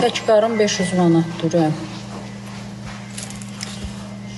Tək qarın 500 manatdır.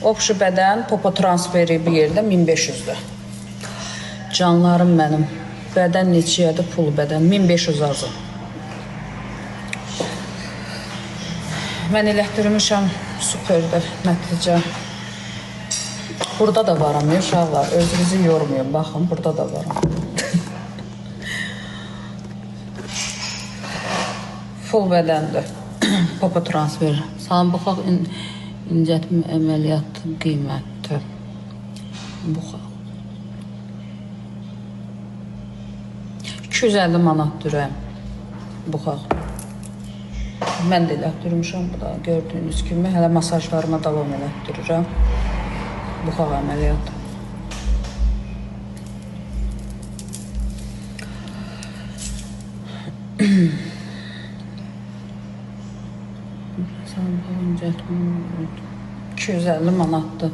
Obşu bədən, popo transferi bir yerdə 1500-dür. Canlarım mənim. Bədən neçəyədir? Pul bədən. 1500 azı. Mən elətdirmişəm, süperdir nəticə. Burada da varam, uşaqlar. Özünüzü yormayın, baxın, burada da varam. Full bədəndir. Popo transferi. Salam, buxaq incətmə əməliyyatı qiymətdir. Buxaq. 250 manatdır buxaq. Mən də elətdirmişəm, bu da gördüyünüz kimi. Hələ masajlarıma davam elətdirirəm. Buxaq əməliyyatı. Incətmə 250 manatdır.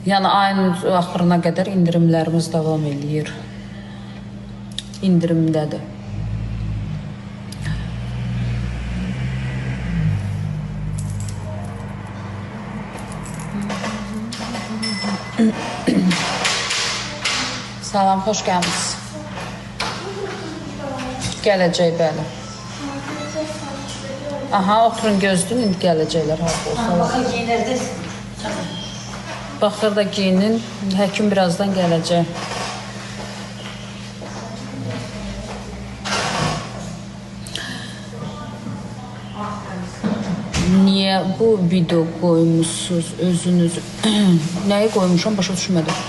Yəni ayın axırına qədər indirimlərimiz davam edir. İndirimdədir. Salam, xoş gəlmişsiniz. Gələcək, bəli. Aha, oturun gözləyin, indi gələcəklər. Baxır giyinirdir. Baxır da giyinin, həkim birazdan gələcək. Niyə bu video qoymuşsunuz özünüz? Nəyi qoymuşam, başa düşmədim.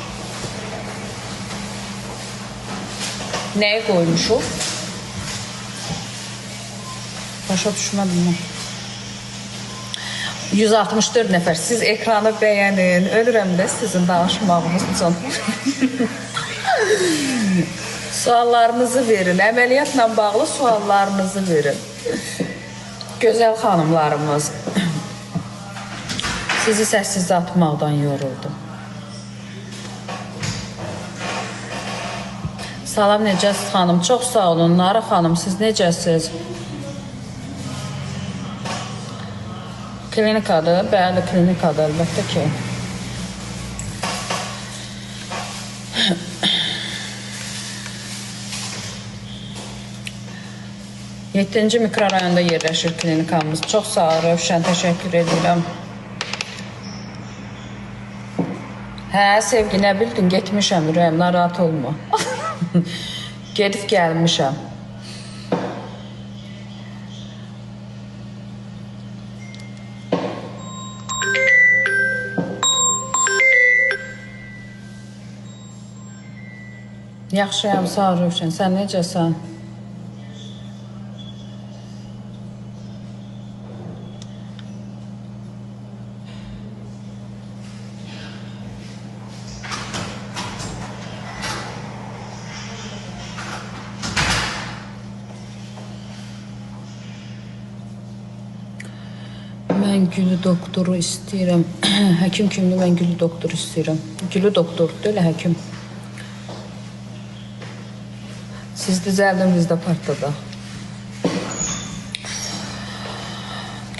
Nəyi qoymuşum? Başa düşmədim mən. 164 nəfər. Siz ekranı bəyənin. Ölürəm də sizin danışmağınız üçün. Suallarınızı verin. Əməliyyatla bağlı suallarınızı verin. Gözəl xanımlarımız. Sizi səssiz atmaqdan yoruldum. Salam, necəsiz xanım? Çox sağ olun. Nara xanım, siz necəsiz? Klinikadır, bəli, klinikadır, əlbəttə ki. Yeddinci mikrorayonda yerləşir klinikamız. Çox sağ ol, Rövşən, təşəkkür edirəm. Hə, sevgi, nə bildin? Getmişəm, Ürəyim, narahat olma. Gedib gəlmişəm. Yaxşıyam, sağ ol, Rövşən. Sən necəsən? Mən Gülü doktoru istəyirəm. Həkim kimdir? Mən Gülü doktoru istəyirəm. Gülü doktordur, elə həkim. Siz düzəldin, biz də partladaq.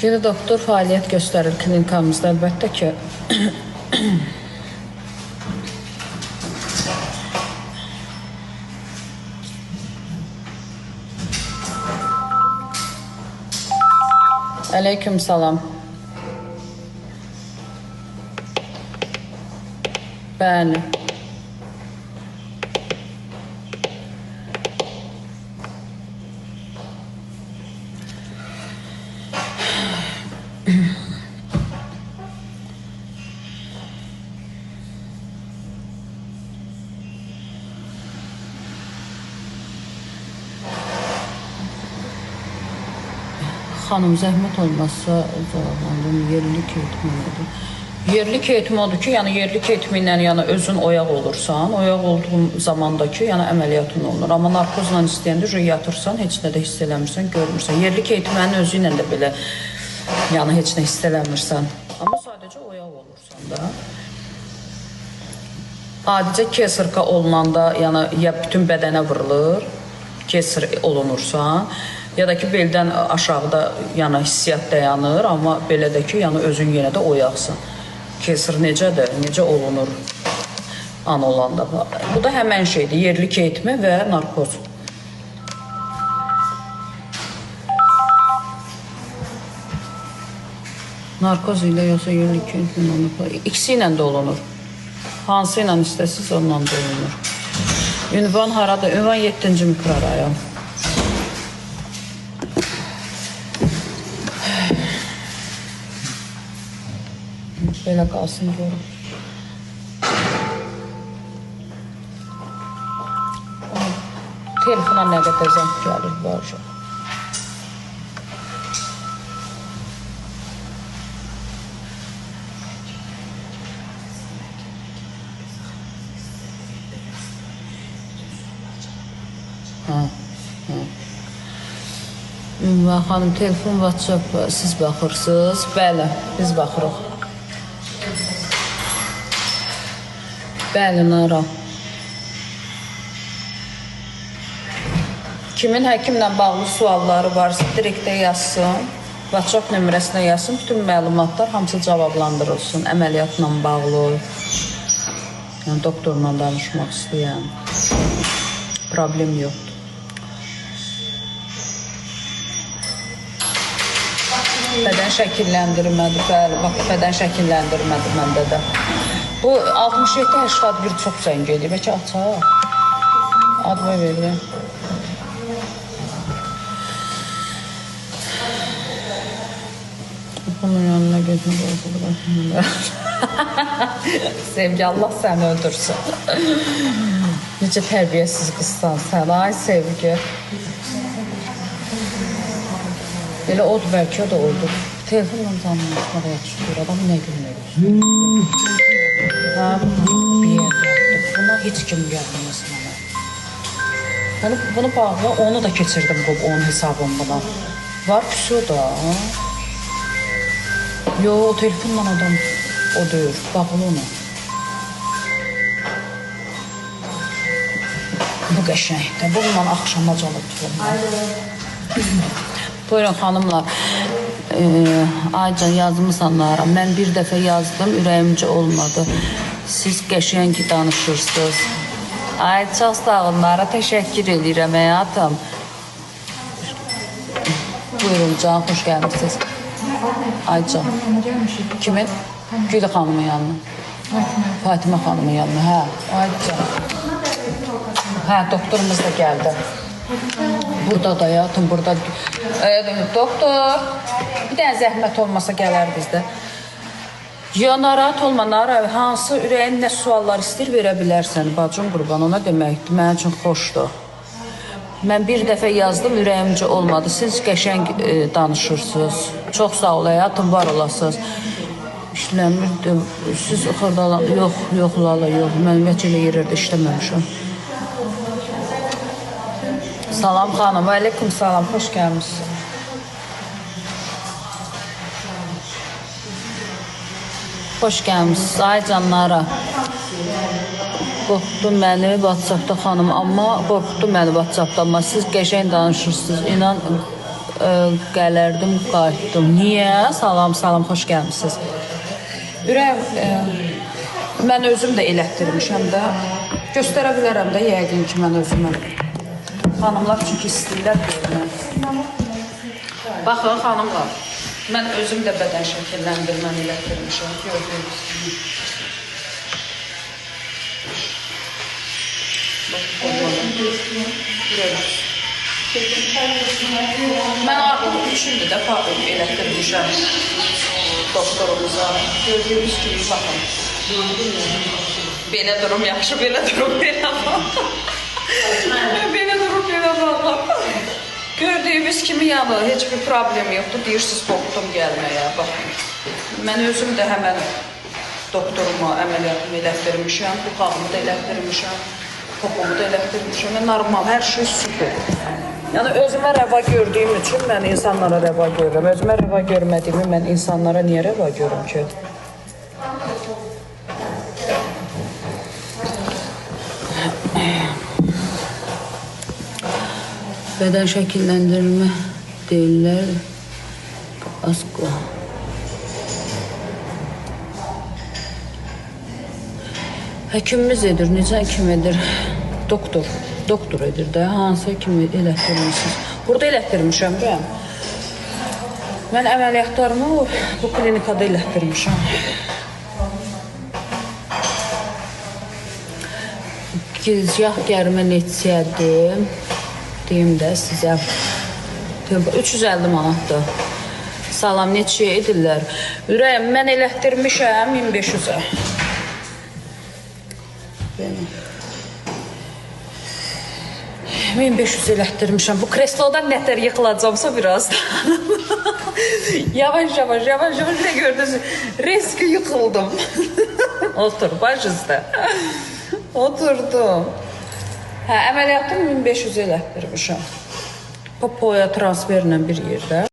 Gülü doktor fəaliyyət göstərir klinikamızda, əlbəttə ki. Aleyküm salam. Bəli. Xanım, zəhmət olmazsa cavablandım, yerlik eğitim odur. Yerlik eğitim odur ki, yəni yerlik eğitimlə yəni özün oyaq olursan, oyaq olduğun zamandakı yəni əməliyyatın olunur. Amma narkozla istəyəndə yatırsan, heç nə də hiss eləmirsən, görmürsən. Yerlik eğitimənin özü ilə də belə yəni heç nə hiss eləmirsən. Amma sadəcə oyaq olursan da. Adicə kesarka olunanda, yəni ya bütün bədənə vurulur, kesar olunursan. Ya da ki beldən aşağıda yəni hissiyat dayanır, amma belə də ki, yəni özün yenə də oyaqsın. Kesir necədir, necə olunur an olanda. Bu da həmən şeydir, yerli keyitmə və narkoz. Narkoz ilə yoxsa yerli keyitmə, ikisi ilə də olunur. Hansı ilə istəsiz, onunla da olunur. Ünvan haradır? Ünvan 7-ci mikrorayon. Belə qalsın görüm. Telefona nə qədər zəng gəlir, var. Ünvan xanım, telefon, WhatsApp siz baxırsınız? Bəli, biz baxırıq. Bəli, Nara. Kimin həkimlə bağlı sualları varsa direktə yazsın, WhatsApp nömrəsinə yazsın, bütün məlumatlar hamısı cavablandırılsın, əməliyyatla bağlı, yəni doktorla danışmaq istəyən, problem yoxdur. Bədən şəkilləndirmədir, bəli, bax, bədən şəkilləndirmədir məndə də. Bu 67-81 çox zəng edir, bəlkə açaq. Adva verir. Bunun yanına gözüm oldu. Sevgi, Allah səni öldürsün. Necə tərbiyəsiz qızsan sən, ay Sevgi. Elə od bəlkə də oldu. Telefonla canlanışmaq yaxşıdır. Adam nə gülmək hə, bir yer yapdıq. Buna heç kim gəlməsin mənə. Bunu bağla, onu da keçirdim onun hesabımdan. Var küsü da. Yo, telefonla adam o deyir. Bağlı onu. Bu qəşəngdir. Bununla axşama canı tutulur. Buyurun xanımlar, Aycan yazmısan Nara, mən bir dəfə yazdım, ürəyimcə olmadı. Siz qəşəng danışırsınız. Ay, çox sağ olun Nara, təşəkkür edirəm həyatım. Buyurun can, xoş gəlmişsiniz. Aycan. Kimin? Gül xanımın yanına. Fatimə xanımın yanına, hə. Aycan. Hə, doktorumuz da gəldi. Burada da yatın, burada. Doktor, bir dənə zəhmət olmasa gələr bizdə. Ya, narahat olma, Nara, hansı ürəyin nə suallar istəyir verə bilərsən, bacım qurban, ona deməkdir, mənim üçün xoşdur. Mən bir dəfə yazdım, ürəyimcə olmadı, siz qəşəng danışırsınız. Çox sağ ol, həyatım, var olasınız. İşləmirdim, siz xırdalan, yox, Lala, yox, mən ümumiyyətlə yerlərdə işləməmişəm. Salam xanım, aleyküm salam, xoş gəlmişsin. Xoş gəlmişsiniz, ay canlara. Qorxdu məni WhatsAppda xanım, amma qorxdu məni WhatsAppda, amma siz qəşəng danışırsınız. İnan, gələrdim, qayıtdım. Niyə? Salam, xoş gəlmişsiniz. Ürəyim, mən özüm də elətdirmişəm də. Göstərə bilərəm də, yəqin ki, mən özümə. Xanımlar çünki istəyirlər görmək. Baxın, xanımlar, mən özüm də bədən şəkilləndirməni elətdirmişəm. Gördüyünüz kimi. Mən artıq 3 ildir də elətdirmişəm doktorumuza. Gördüyünüz kimi, baxın. Belə durum yaxşı, belə durum, belə baxın. Belə durum, belə baxın. Gördüyümüz kimi, yəni, heç bir problem yoxdur. Deyirsiniz, qorxdum gəlməyə, baxın. Mən özüm də həmən doktoruma əməliyyatımı elətdirmişəm, buxağımı da elətdirmişəm, topumu da elətdirmişəm. Normal, hər şey süper. Yəni, özümə rəva gördüyüm üçün mən insanlara rəva görürəm. Özümə rəva görmədiyimi mən insanlara niyə rəva görürüm ki? Beden şəkilləndirmə deyirlər. Asko. Həkimimiz edir, necə həkim edir? Doktor edir də, hansı həkim elətdirmişsiniz? Burada elətdirmişəm ben. Mən əməliyyatlarımı bu klinikada elətdirmişəm. Gizgah gərmə neçədir? Deyim də sizə. 350 manatdır. Salam, neçəyə edirlər? Ürəyim, mən elətdirmişəm 1500-ə. 1500 elətdirmişəm. Bu kreslodan nətər yıxılacamsa birazdan. Yavaş ne gördünüz? Reski yıkıldım. Otur, baş üstə. Oturdum. Əməliyyatım 1500 elətdirmişəm. Popoya transferlə bir yerdə.